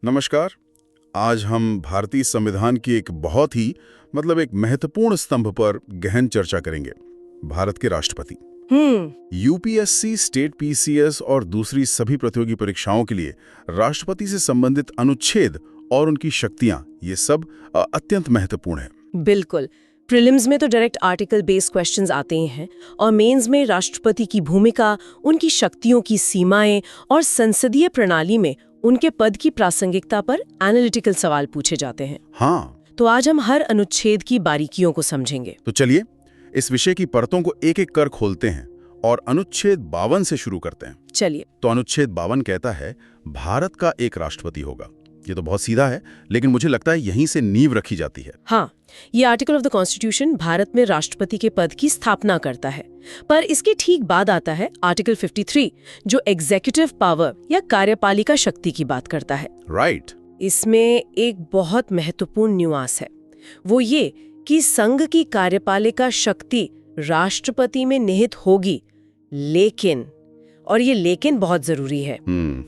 नमस्कार। आज हम भारतीय संविधान की एक बहुत ही एक महत्वपूर्ण स्तंभ पर गहन चर्चा करेंगे, भारत के राष्ट्रपति। यूपीएससी, स्टेट पीसीएस और दूसरी सभी प्रतियोगी परीक्षाओं के लिए राष्ट्रपति से संबंधित अनुच्छेद और उनकी शक्तियां, ये सब अत्यंत महत्वपूर्ण है। बिल्कुल। प्रीलिम्स में तो डायरेक्ट आर्टिकल बेस्ड क्वेश्चंस आते हैं और मेंस में राष्ट्रपति की भूमिका, उनकी शक्तियों की सीमाएं और संसदीय प्रणाली में उनके पद की प्रासंगिकता पर एनालिटिकल सवाल पूछे जाते हैं। हाँ, तो आज हम हर अनुच्छेद की बारीकियों को समझेंगे। तो चलिए इस विषय की परतों को एक एक कर खोलते हैं और अनुच्छेद 52 से शुरू करते हैं। चलिए। तो अनुच्छेद 52 कहता है भारत का एक राष्ट्रपति होगा। ये तो बहुत सीधा है, लेकिन मुझे लगता है यहीं से नींव रखी जाती है। हाँ, ये article of the constitution Bharat में राष्ट्रपति के पद की स्थापना करता है, पर इसके ठीक बाद आता है आर्टिकल 53, जो एग्जीक्यूटिव पावर या कार्यपालिका शक्ति की बात करता है। राइट। इसमें एक बहुत महत्वपूर्ण न्यूआंस है, वो ये कि संघ की कार्यपालिका शक्ति राष्ट्रपति में निहित होगी, लेकिन, और ये लेकिन बहुत जरूरी है,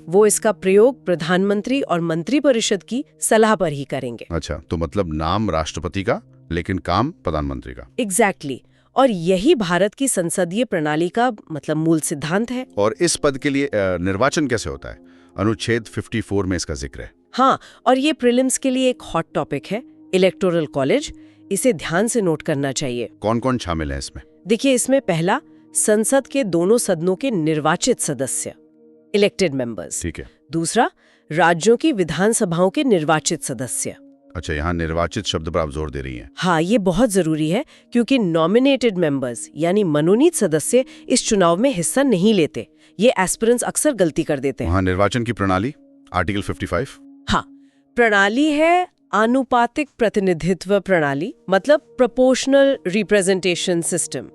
वो इसका प्रयोग प्रधानमंत्री और मंत्रिपरिषद की सलाह पर ही करेंगे। अच्छा, तो मतलब नाम राष्ट्रपति का, लेकिन काम प्रधानमंत्री का। एग्जैक्टली। और यही भारत की संसदीय प्रणाली का मूल सिद्धांत है। और इस पद के लिए निर्वाचन कैसे होता है? अनुच्छेद 54 में इसका जिक्र है। हाँ, और ये प्रीलिम्स के लिए एक हॉट टॉपिक है, इलेक्टोरल कॉलेज। इसे ध्यान से नोट करना चाहिए। कौन कौन शामिल है इसमें? देखिए, इसमें पहला, संसद के दोनों सदनों के निर्वाचित सदस्य, इलेक्टेड मेंबर्स। ठीक है। दूसरा, राज्यों की विधानसभाओं के निर्वाचित सदस्य। अच्छा, यहाँ निर्वाचित शब्द पर आप जोर दे रही हैं। हाँ, ये बहुत जरूरी है, क्योंकि नॉमिनेटेड मेंबर्स यानी मनोनीत सदस्य इस चुनाव में हिस्सा नहीं लेते। ये एस्पिरेंट्स अक्सर गलती कर देते हैं। वहाँ निर्वाचन की प्रणाली, आर्टिकल 55। हाँ, प्रणाली है आनुपातिक प्रतिनिधित्व प्रणाली, मतलब प्रोपोर्शनल रिप्रेजेंटेशन सिस्टम,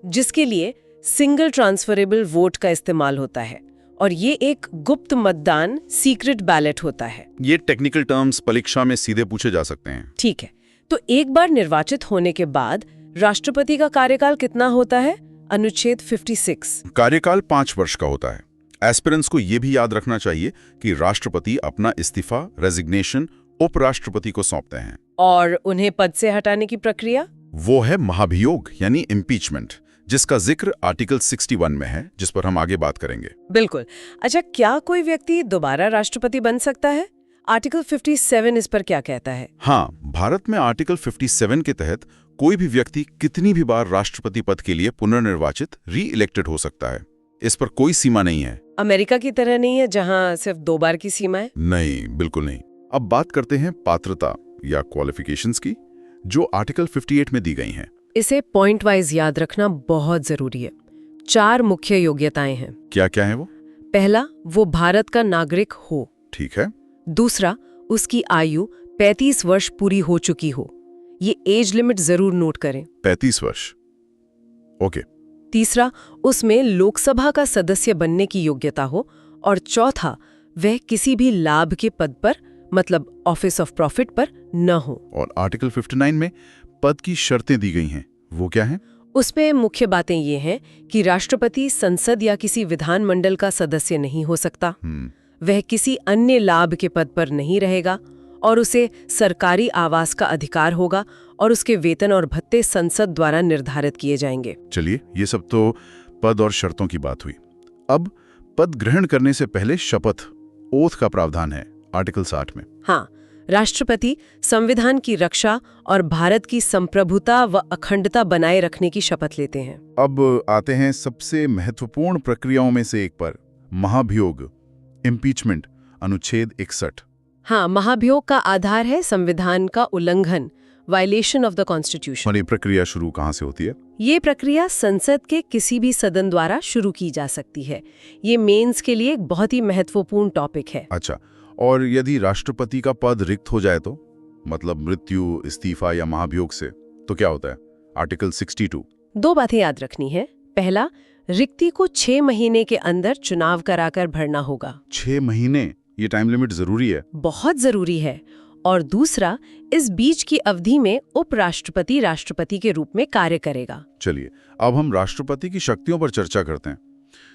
जिसके लिए सिंगल ट्रांसफरेबल वोट का इस्तेमाल होता है, और ये एक गुप्त मतदान, सीक्रेट बैलेट होता है। ये टेक्निकल टर्म्स परीक्षा में सीधे पूछे जा सकते हैं। ठीक है। तो एक बार निर्वाचित होने के बाद राष्ट्रपति का कार्यकाल कितना होता है? अनुच्छेद 56। कार्यकाल 5 वर्ष का होता है। एस्पिरेंट्स को ये भी याद रखना चाहिए कि राष्ट्रपति अपना इस्तीफा, रेजिग्नेशन उपराष्ट्रपति को सौंपते हैं। और उन्हें पद से हटाने की प्रक्रिया? वो है महाभियोग यानी इम्पीचमेंट, जिसका जिक्र आर्टिकल 61 में है, जिस पर हम आगे बात करेंगे। बिल्कुल। अच्छा, क्या कोई व्यक्ति दोबारा राष्ट्रपति बन सकता है? आर्टिकल 57 इस पर क्या कहता है? हाँ, भारत में आर्टिकल 57 के तहत कोई भी व्यक्ति कितनी भी बार राष्ट्रपति पद के लिए पुनर्निर्वाचित, री इलेक्टेड हो सकता है। इस पर कोई सीमा नहीं है। अमेरिका की तरह नहीं है, जहां सिर्फ 2 बार की सीमा है। नहीं, बिल्कुल नहीं। अब बात करते हैं पात्रता या क्वालिफिकेशंस की, जो आर्टिकल 58 में दी गई हैं। इसे पॉइंट वाइज याद रखना बहुत जरूरी है। 4 मुख्य योग्यताएं हैं। क्या क्या है वो? पहला, वो भारत का नागरिक हो। ठीक है। दूसरा, उसकी आयु 35 वर्ष पूरी हो चुकी हो। ये एज लिमिट जरूर नोट करें। 35 वर्ष। ओके। तीसरा, उसमें लोकसभा का सदस्य बनने की योग्यता हो। और चौथा, वह किसी भी लाभ के पद पर, मतलब ऑफिस ऑफ प्रॉफिट पर न हो। और आर्टिकल 59 में पद की शर्तें दी गई हैं, वो क्या हैं? उसमें मुख्य बातें ये हैं कि राष्ट्रपति संसद या किसी विधानमंडल का सदस्य नहीं हो सकता, वह किसी अन्य लाभ के पद पर नहीं रहेगा, और उसे सरकारी आवास का अधिकार होगा, और उसके वेतन और भत्ते संसद द्वारा निर्धारित किए जाएंगे। चलिए, ये सब तो पद और शर्तों की बात हुई। अब पद ग्रहण करने से पहले शपथ, ओथ का प्रावधान है आर्टिकल 60 में। हाँ, राष्ट्रपति संविधान की रक्षा और भारत की संप्रभुता व अखंडता बनाए रखने की शपथ लेते हैं। अब आते हैं सबसे महत्वपूर्ण प्रक्रियाओं में से एक पर, महाभियोग, इम्पीचमेंट, अनुच्छेद 61। हाँ, महाभियोग का आधार है संविधान का उल्लंघन, वायलेशन ऑफ द कॉन्स्टिट्यूशन। और ये प्रक्रिया शुरू कहाँ से होती है? ये प्रक्रिया संसद के किसी भी सदन द्वारा शुरू की जा सकती है। ये मेंस के लिए एक बहुत ही महत्वपूर्ण टॉपिक है। अच्छा, और यदि राष्ट्रपति का पद रिक्त हो जाए तो, मतलब मृत्यु, इस्तीफा या महाभियोग से, तो क्या होता है? आर्टिकल 62। 2 बातें याद रखनी है। पहला, रिक्ति को 6 महीने के अंदर चुनाव कराकर भरना होगा। 6 महीने? ये टाइम लिमिट जरूरी है? बहुत जरूरी है। और दूसरा, इस बीच की अवधि में उपराष्ट्रपति राष्ट्रपति के रूप में कार्य करेगा। चलिए, अब हम राष्ट्रपति की शक्तियों पर चर्चा करते हैं।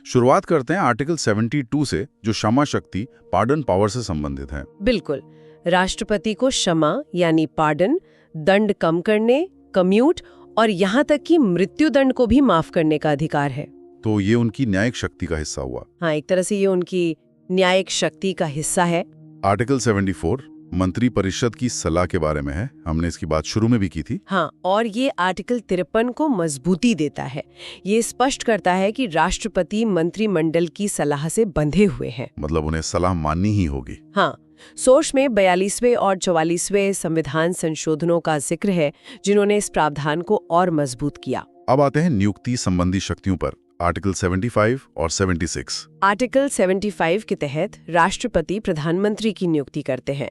शुरुआत करते हैं आर्टिकल 72 से, जो क्षमा शक्ति पार्डन पावर से संबंधित है। बिल्कुल। राष्ट्रपति को क्षमा यानी पार्डन, दंड कम करने, कम्यूट और यहाँ तक कि मृत्यु दंड को भी माफ करने का अधिकार है। तो ये उनकी न्यायिक शक्ति का हिस्सा हुआ। हाँ, एक तरह से ये उनकी न्यायिक शक्ति का हिस्सा है। आर्टिकल 74 मंत्री परिषद की सलाह के बारे में है। हमने इसकी बात शुरू में भी की थी। हाँ, और ये आर्टिकल 53 को मजबूती देता है। ये स्पष्ट करता है कि राष्ट्रपति मंत्रिमंडल की सलाह से बंधे हुए हैं। मतलब उन्हें सलाह माननी ही होगी। हाँ, सोर्स में 42वें और 44वें संविधान संशोधनों का जिक्र है, जिन्होंने इस प्रावधान को और मजबूत किया। अब आते हैं नियुक्ति संबंधी शक्तियों पर। आर्टिकल 75 और 76। आर्टिकल 75 के तहत राष्ट्रपति प्रधानमंत्री की नियुक्ति करते हैं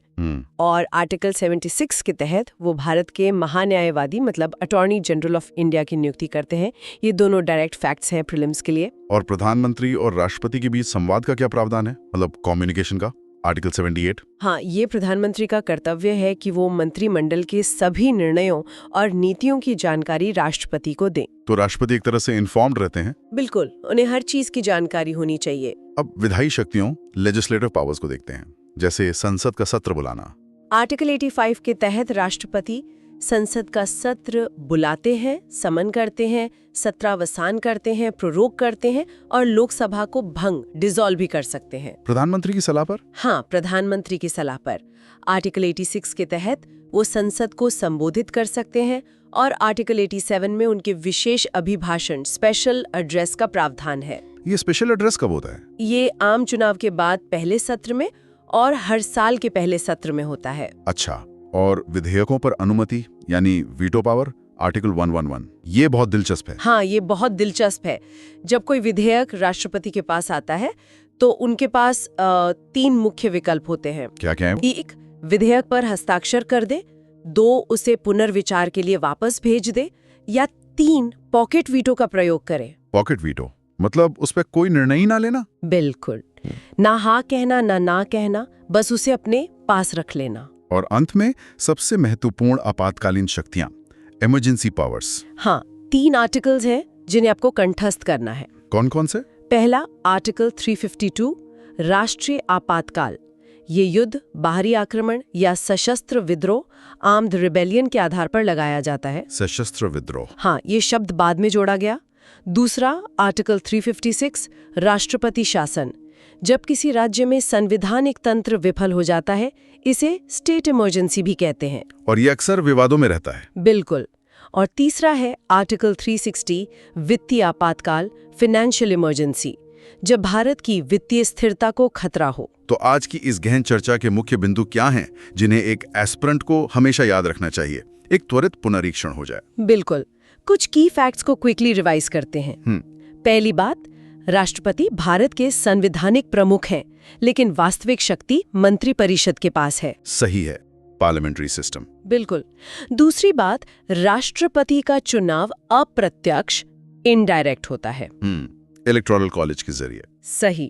और आर्टिकल 76 के तहत वो भारत के महान्यायवादी मतलब अटॉर्नी जनरल ऑफ इंडिया की नियुक्ति करते हैं। ये दोनों डायरेक्ट फैक्ट्स हैं प्रीलिम्स के लिए। और प्रधानमंत्री और राष्ट्रपति के बीच संवाद का क्या प्रावधान है, मतलब कम्युनिकेशन का? आर्टिकल 78। हाँ, ये प्रधानमंत्री का कर्तव्य है कि वो मंत्रिमंडल के सभी निर्णयों और नीतियों की जानकारी राष्ट्रपति को दें। तो राष्ट्रपति एक तरह से इन्फॉर्म्ड रहते हैं। बिल्कुल, उन्हें हर चीज की जानकारी होनी चाहिए। अब विधायी शक्तियों, लेजिस्लेटिव पावर्स को देखते हैं, जैसे संसद का सत्र बुलाना। आर्टिकल 85 के तहत राष्ट्रपति संसद का सत्र बुलाते हैं, समन करते हैं, सत्रावसान करते हैं, प्ररोग करते हैं और लोकसभा को भंग डिसॉल्व भी कर सकते हैं। प्रधानमंत्री की सलाह पर? हाँ, प्रधानमंत्री की सलाह पर। आर्टिकल 86 के तहत वो संसद को संबोधित कर सकते हैं और आर्टिकल 87 में उनके विशेष अभिभाषण स्पेशल एड्रेस का प्रावधान है। ये स्पेशल एड्रेस कब होता है? ये आम चुनाव के बाद पहले सत्र में और हर साल के पहले सत्र में होता है। अच्छा, और विधेयकों पर अनुमति यानी वीटो पावर, आर्टिकल 111, ये बहुत दिलचस्प है। हाँ, ये बहुत दिलचस्प है। जब कोई विधेयक राष्ट्रपति के पास आता है तो उनके पास 3 मुख्य विकल्प होते हैं। क्या क्या है? 1, विधेयक पर हस्ताक्षर कर दे, 2, उसे पुनर्विचार के लिए वापस भेज दे, या 3, पॉकेट वीटो का प्रयोग करे। पॉकेट वीटो मतलब उस पर कोई निर्णय ही ना लेना? बिल्कुल, ना हाँ कहना ना कहना, बस उसे अपने पास रख लेना। और अंत में सबसे महत्वपूर्ण आपातकालीन शक्तियां, इमरजेंसी पावर्स। हाँ, 3 आर्टिकल्स हैं जिन्हें आपको कंठस्थ करना है। कौन कौन से? पहला आर्टिकल 352 राष्ट्रीय आपातकाल। ये युद्ध, बाहरी आक्रमण या सशस्त्र विद्रोह, आर्म्ड रिबेलियन के आधार पर लगाया जाता है। सशस्त्र विद्रोह, हाँ, ये शब्द बाद में जोड़ा गया। दूसरा आर्टिकल 356 राष्ट्रपति शासन। जब किसी राज्य में संवैधानिक तंत्र विफल हो जाता है, इसे स्टेट इमरजेंसी भी कहते हैं और ये अक्सर विवादों में रहता है। बिल्कुल। और तीसरा है आर्टिकल 360 वित्तीय आपातकाल, फाइनेंशियल इमरजेंसी, जब भारत की वित्तीय स्थिरता को खतरा हो। तो आज की इस गहन चर्चा के मुख्य बिंदु क्या हैं जिन्हें एक एस्पिरेंट को हमेशा याद रखना चाहिए? एक त्वरित पुनरीक्षण हो जाए। बिल्कुल, कुछ की फैक्ट्स को क्विकली रिवाइज करते हैं। पहली बात, राष्ट्रपति भारत के संवैधानिक प्रमुख हैं, लेकिन वास्तविक शक्ति मंत्रिपरिषद के पास है। सही है, पार्लियामेंट्री सिस्टम। बिल्कुल। दूसरी बात, राष्ट्रपति का चुनाव अप्रत्यक्ष इनडायरेक्ट होता है, इलेक्टोरल कॉलेज के जरिए। सही।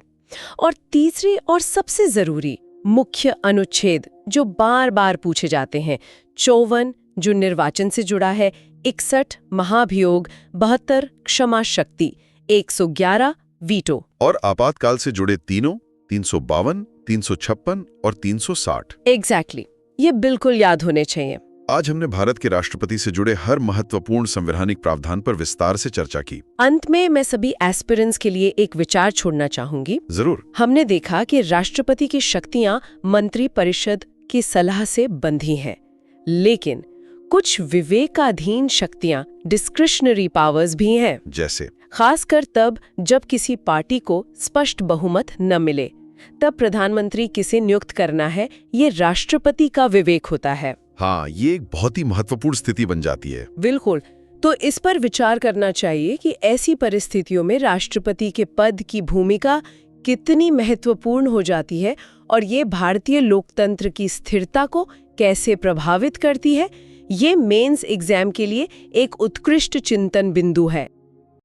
और तीसरी और सबसे जरूरी मुख्य अनुच्छेद जो बार बार पूछे जाते हैं, 54 जो निर्वाचन से जुड़ा है, 61 महाभियोग, 72 क्षमा शक्ति, 111 वीटो। और आपातकाल से जुड़े तीनों 352, 356 और 360। एग्जैक्टली, ये बिल्कुल याद होने चाहिए। आज हमने भारत के राष्ट्रपति से जुड़े हर महत्वपूर्ण संवैधानिक प्रावधान पर विस्तार से चर्चा की। अंत में मैं सभी एस्पिरेंट्स के लिए एक विचार छोड़ना चाहूंगी। जरूर। हमने देखा कि राष्ट्रपति की शक्तियां मंत्री परिषद की सलाह से बंधी हैं, लेकिन कुछ विवेकाधीन शक्तियां, डिस्क्रिशनरी पावर्स भी हैं। जैसे? खासकर तब जब किसी पार्टी को स्पष्ट बहुमत न मिले, तब प्रधानमंत्री किसे नियुक्त करना है, ये राष्ट्रपति का विवेक होता है। हाँ, ये एक बहुत ही महत्वपूर्ण स्थिति बन जाती है। बिल्कुल। तो इस पर विचार करना चाहिए कि ऐसी परिस्थितियों में राष्ट्रपति के पद की भूमिका कितनी महत्वपूर्ण हो जाती है और ये भारतीय लोकतंत्र की स्थिरता को कैसे प्रभावित करती है। ये मेंस एग्जाम के लिए एक उत्कृष्ट चिंतन बिंदु है।